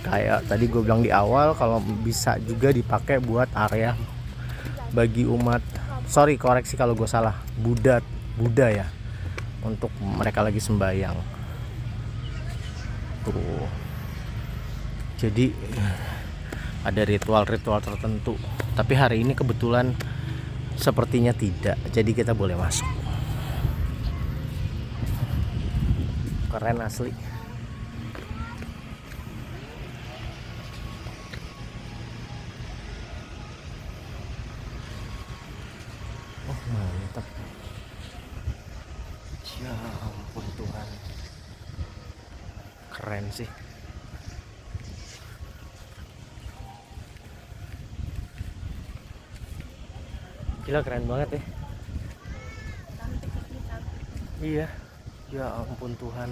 kayak tadi gue bilang di awal, kalau bisa juga dipakai buat area bagi umat, koreksi kalau gue salah, Buddha ya, untuk mereka lagi sembahyang tuh. Jadi ada ritual-ritual tertentu, tapi hari ini kebetulan sepertinya tidak, jadi kita boleh masuk. Keren asli. Oh mantap. Ya ampun Tuhan, keren sih. Gila, keren banget ya. Iya, ya ampun Tuhan.